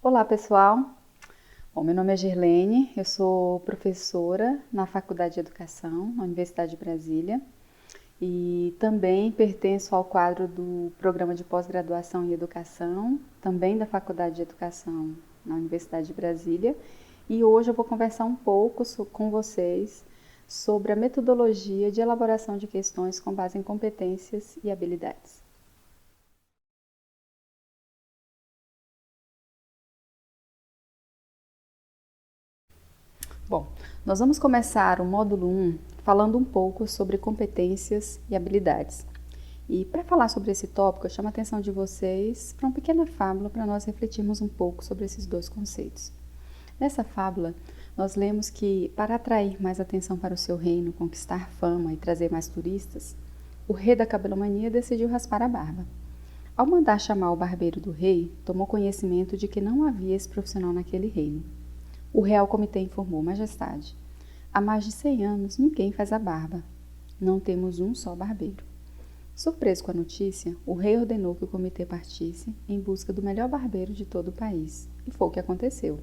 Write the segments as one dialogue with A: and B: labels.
A: Olá, pessoal. Bom, meu nome é Girlene, eu sou professora na Faculdade de Educação, na Universidade de Brasília, e também pertenço ao quadro do Programa de Pós-Graduação em Educação, também da Faculdade de Educação na Universidade de Brasília, e hoje eu vou conversar um pouco com vocês sobre a metodologia de elaboração de questões com base em competências e habilidades. Bom, nós vamos começar o módulo 1 falando um pouco sobre competências e habilidades. E para falar sobre esse tópico, eu chamo a atenção de vocês para uma pequena fábula para nós refletirmos um pouco sobre esses dois conceitos. Nessa fábula, nós lemos que para atrair mais atenção para o seu reino, conquistar fama e trazer mais turistas, o rei da cabelomania decidiu raspar a barba. Ao mandar chamar o barbeiro do rei, tomou conhecimento de que não havia esse profissional naquele reino. O Real Comitê informou: Majestade, há mais de 100 anos ninguém faz a barba. Não temos um só barbeiro. Surpreso com a notícia, o rei ordenou que o comitê partisse em busca do melhor barbeiro de todo o país. E foi o que aconteceu.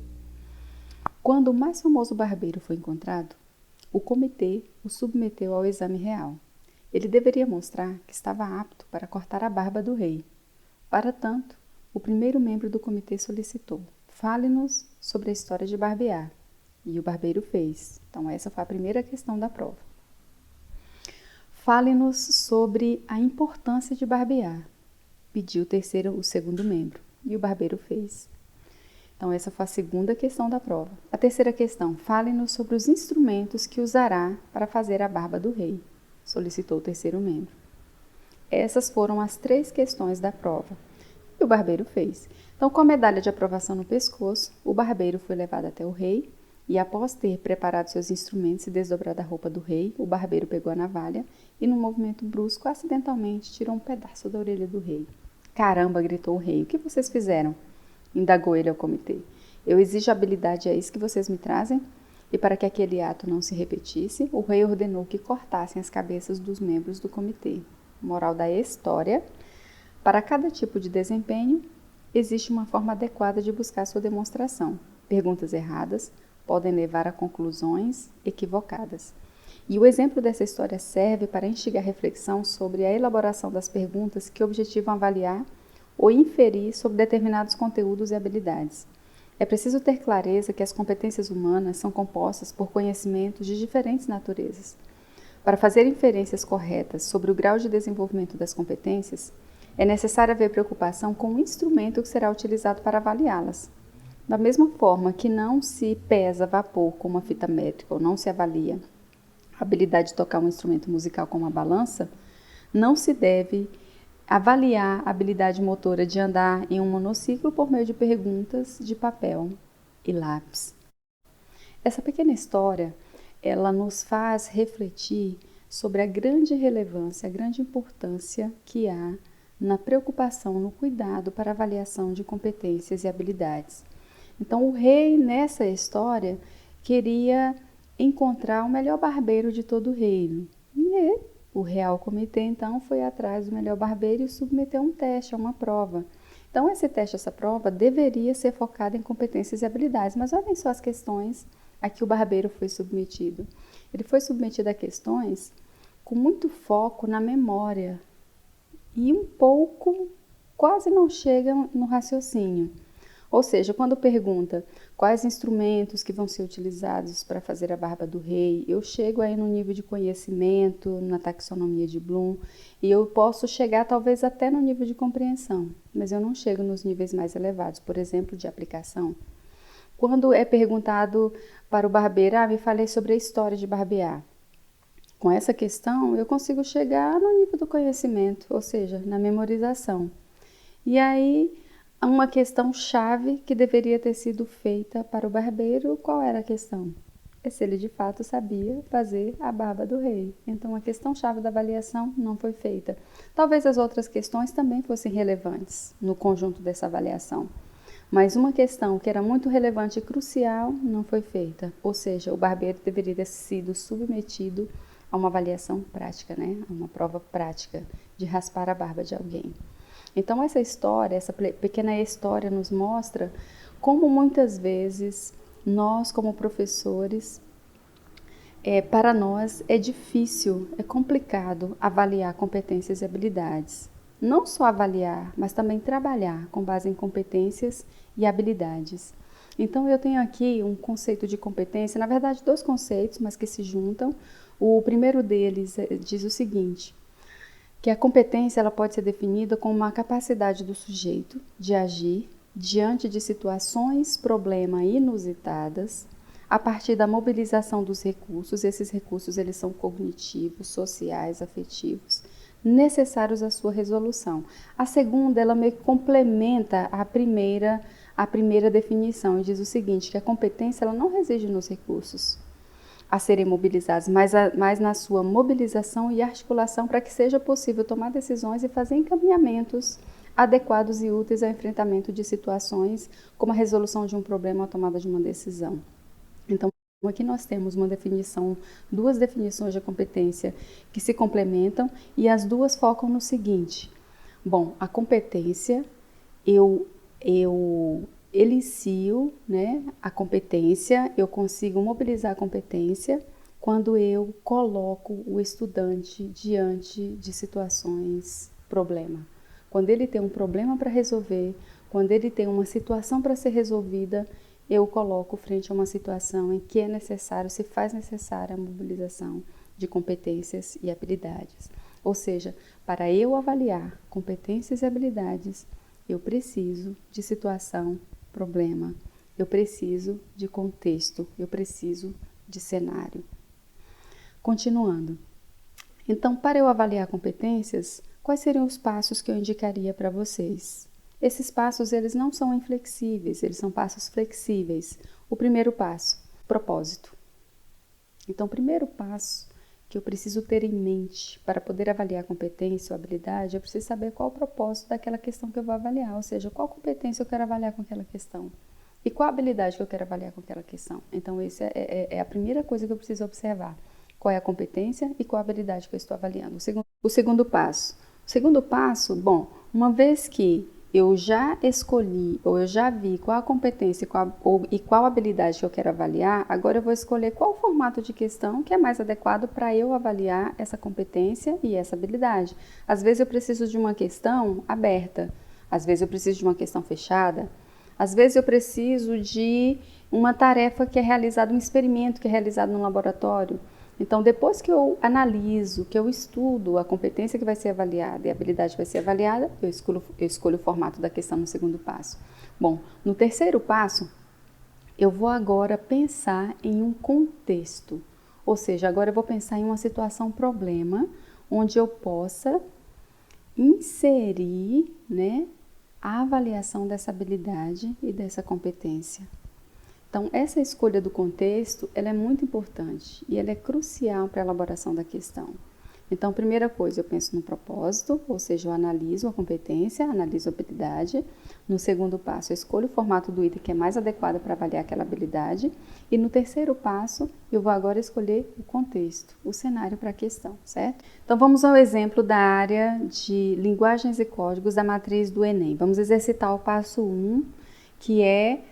A: Quando o mais famoso barbeiro foi encontrado, o comitê o submeteu ao exame real. Ele deveria mostrar que estava apto para cortar a barba do rei. Para tanto, o primeiro membro do comitê solicitou: fale-nos sobre a história de barbear. E o barbeiro fez. Então, essa foi a primeira questão da prova. Fale-nos sobre a importância de barbear. Pediu o segundo membro. E o barbeiro fez. Então, essa foi a segunda questão da prova. A terceira questão: fale-nos sobre os instrumentos que usará para fazer a barba do rei. Solicitou o terceiro membro. Essas foram as 3 questões da prova. E o barbeiro fez. Então, com a medalha de aprovação no pescoço, o barbeiro foi levado até o rei e, após ter preparado seus instrumentos e desdobrado a roupa do rei, o barbeiro pegou a navalha e, num movimento brusco, acidentalmente tirou um pedaço da orelha do rei. Caramba, gritou o rei, o que vocês fizeram? Indagou ele ao comitê. Eu exijo habilidade, é isso que vocês me trazem? E para que aquele ato não se repetisse, o rei ordenou que cortassem as cabeças dos membros do comitê. Moral da história: para cada tipo de desempenho, existe uma forma adequada de buscar sua demonstração. Perguntas erradas podem levar a conclusões equivocadas. E o exemplo dessa história serve para instigar reflexão sobre a elaboração das perguntas que objetivam avaliar ou inferir sobre determinados conteúdos e habilidades. É preciso ter clareza que as competências humanas são compostas por conhecimentos de diferentes naturezas. Para fazer inferências corretas sobre o grau de desenvolvimento das competências, é necessário haver preocupação com o instrumento que será utilizado para avaliá-las. Da mesma forma que não se pesa vapor com uma fita métrica ou não se avalia a habilidade de tocar um instrumento musical com uma balança, não se deve avaliar a habilidade motora de andar em um monociclo por meio de perguntas de papel e lápis. Essa pequena história, ela nos faz refletir sobre a grande relevância, a grande importância que há na preocupação, no cuidado para avaliação de competências e habilidades. Então, o rei, nessa história, queria encontrar o melhor barbeiro de todo o reino. E o Real Comitê, então, foi atrás do melhor barbeiro e submeteu um teste, uma prova. Então, esse teste, essa prova, deveria ser focada em competências e habilidades. Mas olhem só as questões a que o barbeiro foi submetido. Ele foi submetido a questões com muito foco na memória e um pouco, quase não chega no raciocínio. Ou seja, quando pergunta quais instrumentos que vão ser utilizados para fazer a barba do rei, eu chego aí no nível de conhecimento, na taxonomia de Bloom, e eu posso chegar talvez até no nível de compreensão, mas eu não chego nos níveis mais elevados, por exemplo, de aplicação. Quando é perguntado para o barbeiro, me falei sobre a história de barbear. Com essa questão, eu consigo chegar no nível do conhecimento, ou seja, na memorização. E aí, uma questão chave que deveria ter sido feita para o barbeiro, qual era a questão? É se ele de fato sabia fazer a barba do rei. Então, a questão chave da avaliação não foi feita. Talvez as outras questões também fossem relevantes no conjunto dessa avaliação. Mas uma questão que era muito relevante e crucial não foi feita. Ou seja, o barbeiro deveria ter sido submetido a uma avaliação prática, a uma prova prática de raspar a barba de alguém. Então essa história, essa pequena história nos mostra como muitas vezes nós, como professores, para nós é difícil, é complicado avaliar competências e habilidades. Não só avaliar, mas também trabalhar com base em competências e habilidades. Então, eu tenho aqui um conceito de competência, na verdade, dois conceitos, mas que se juntam. O primeiro deles diz o seguinte, que a competência ela pode ser definida como uma capacidade do sujeito de agir diante de situações, problemas inusitadas, a partir da mobilização dos recursos. Esses recursos eles são cognitivos, sociais, afetivos, necessários à sua resolução. A segunda, ela meio que complementa a primeira definição e diz o seguinte, que a competência ela não reside nos recursos a serem mobilizados, mas na sua mobilização e articulação para que seja possível tomar decisões e fazer encaminhamentos adequados e úteis ao enfrentamento de situações, como a resolução de um problema ou a tomada de uma decisão. Então, aqui nós temos uma definição, duas definições de competência que se complementam e as duas focam no seguinte. Bom, a competência, eu elicio, né, a competência, eu consigo mobilizar a competência quando eu coloco o estudante diante de situações, problema. Quando ele tem um problema para resolver, quando ele tem uma situação para ser resolvida, eu coloco frente a uma situação em que é necessário, se faz necessária a mobilização de competências e habilidades. Ou seja, para eu avaliar competências e habilidades, eu preciso de situação, problema, eu preciso de contexto, eu preciso de cenário. Continuando. Então, para eu avaliar competências, quais seriam os passos que eu indicaria para vocês? Esses passos, eles não são inflexíveis, eles são passos flexíveis. O primeiro passo, propósito. Então, o primeiro passo que eu preciso ter em mente para poder avaliar competência ou habilidade, eu preciso saber qual o propósito daquela questão que eu vou avaliar, ou seja, qual competência eu quero avaliar com aquela questão e qual habilidade que eu quero avaliar com aquela questão. Então, essa é a primeira coisa que eu preciso observar. Qual é a competência e qual a habilidade que eu estou avaliando. O segundo passo, bom, uma vez que eu já escolhi ou eu já vi qual a competência e qual a habilidade que eu quero avaliar, agora eu vou escolher qual o formato de questão que é mais adequado para eu avaliar essa competência e essa habilidade. Às vezes eu preciso de uma questão aberta, às vezes eu preciso de uma questão fechada, às vezes eu preciso de uma tarefa que é realizada, um experimento que é realizado no laboratório. Então, depois que eu analiso, que eu estudo a competência que vai ser avaliada e a habilidade que vai ser avaliada, eu escolho o formato da questão no segundo passo. Bom, no terceiro passo, eu vou agora pensar em um contexto. Ou seja, agora eu vou pensar em uma situação problema, onde eu possa inserir, né, a avaliação dessa habilidade e dessa competência. Então, essa escolha do contexto, ela é muito importante e ela é crucial para a elaboração da questão. Então, primeira coisa, eu penso no propósito, ou seja, eu analiso a competência, analiso a habilidade. No segundo passo, eu escolho o formato do item que é mais adequado para avaliar aquela habilidade. E no terceiro passo, eu vou agora escolher o contexto, o cenário para a questão, certo? Então, vamos ao exemplo da área de linguagens e códigos da matriz do Enem. Vamos exercitar o passo 1, que é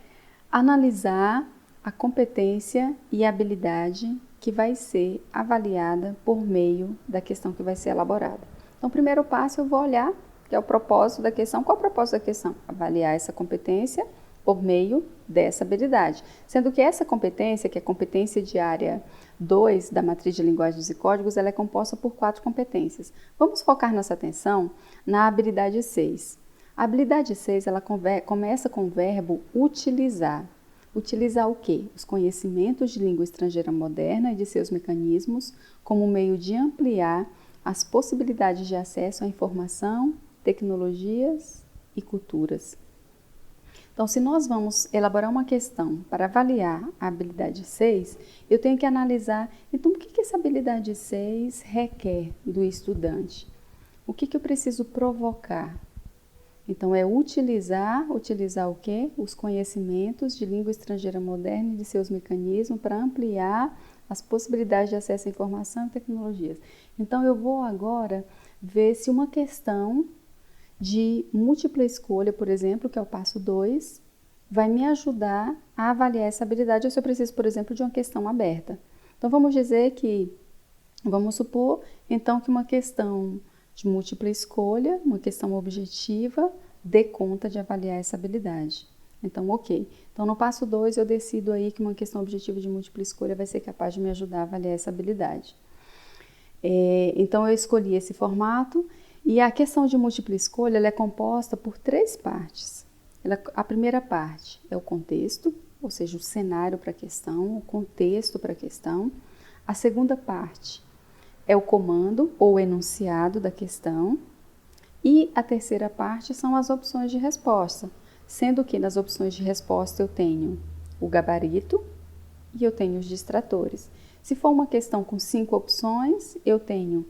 A: analisar a competência e a habilidade que vai ser avaliada por meio da questão que vai ser elaborada. Então, o primeiro passo eu vou olhar, que é o propósito da questão. Qual é o propósito da questão? Avaliar essa competência por meio dessa habilidade. Sendo que essa competência, que é a competência de área 2 da matriz de linguagens e códigos, ela é composta por 4 competências. Vamos focar nossa atenção na habilidade 6. A habilidade 6, ela começa com o verbo utilizar. Utilizar o quê? Os conhecimentos de língua estrangeira moderna e de seus mecanismos como meio de ampliar as possibilidades de acesso à informação, tecnologias e culturas. Então, se nós vamos elaborar uma questão para avaliar a habilidade 6, eu tenho que analisar, então, o que essa habilidade 6 requer do estudante? O que eu preciso provocar? Então, é utilizar o quê? Os conhecimentos de língua estrangeira moderna e de seus mecanismos para ampliar as possibilidades de acesso à informação e tecnologias. Então, eu vou agora ver se uma questão de múltipla escolha, por exemplo, que é o passo 2, vai me ajudar a avaliar essa habilidade, ou se eu preciso, por exemplo, de uma questão aberta. Então, vamos supor, então, que uma questão de múltipla escolha, uma questão objetiva, dê conta de avaliar essa habilidade. Então, ok. Então, no passo 2, eu decido aí que uma questão objetiva de múltipla escolha vai ser capaz de me ajudar a avaliar essa habilidade. Então, eu escolhi esse formato e a questão de múltipla escolha ela é composta por 3 partes. A primeira parte é o contexto, ou seja, o cenário para a questão, o contexto para a questão. A segunda parte é o comando ou enunciado da questão. E a terceira parte são as opções de resposta, sendo que nas opções de resposta eu tenho o gabarito e eu tenho os distratores. Se for uma questão com 5 opções, eu tenho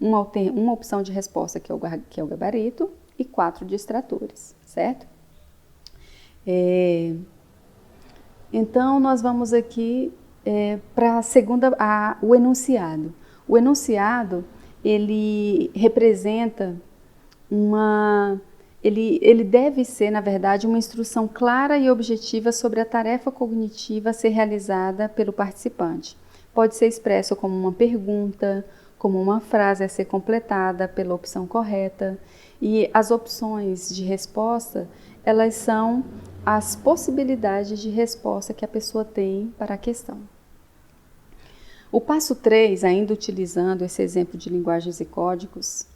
A: uma opção de resposta que é o gabarito e 4 distratores, certo? Então, nós vamos aqui para a segunda, o enunciado. O enunciado, ele representa ele deve ser, na verdade, uma instrução clara e objetiva sobre a tarefa cognitiva a ser realizada pelo participante. Pode ser expresso como uma pergunta, como uma frase a ser completada pela opção correta. E as opções de resposta, elas são as possibilidades de resposta que a pessoa tem para a questão. O passo 3, ainda utilizando esse exemplo de linguagens e códigos,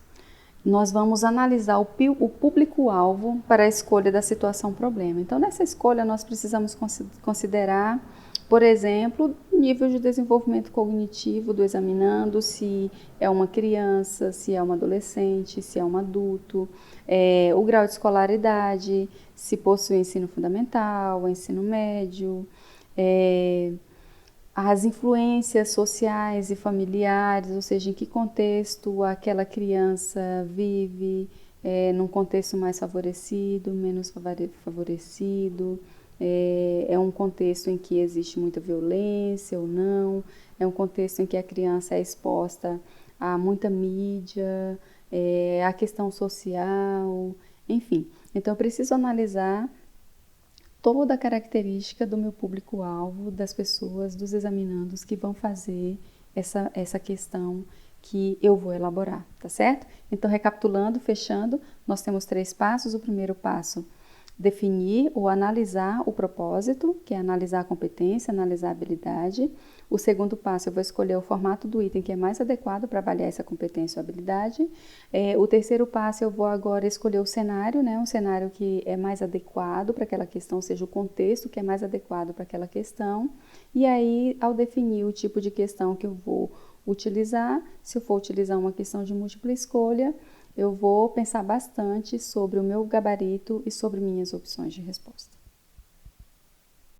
A: nós vamos analisar o público-alvo para a escolha da situação-problema. Então, nessa escolha, nós precisamos considerar, por exemplo, o nível de desenvolvimento cognitivo do examinando, se é uma criança, se é um adolescente, se é um adulto, o grau de escolaridade, se possui ensino fundamental, ensino médio, as influências sociais e familiares, ou seja, em que contexto aquela criança vive, num contexto mais favorecido, menos favorecido, é um contexto em que existe muita violência ou não, é um contexto em que a criança é exposta a muita mídia, a questão social, enfim. Então, eu preciso analisar toda a característica do meu público-alvo, das pessoas, dos examinandos que vão fazer essa questão que eu vou elaborar, tá certo? Então, recapitulando, fechando, nós temos 3 passos. O primeiro passo, definir ou analisar o propósito, que é analisar a competência, analisar a habilidade. O segundo passo, eu vou escolher o formato do item que é mais adequado para avaliar essa competência ou habilidade. O terceiro passo, eu vou agora escolher o cenário, né? Um cenário que é mais adequado para aquela questão, ou seja, o contexto que é mais adequado para aquela questão. E aí, ao definir o tipo de questão que eu vou utilizar, se eu for utilizar uma questão de múltipla escolha, eu vou pensar bastante sobre o meu gabarito e sobre minhas opções de resposta.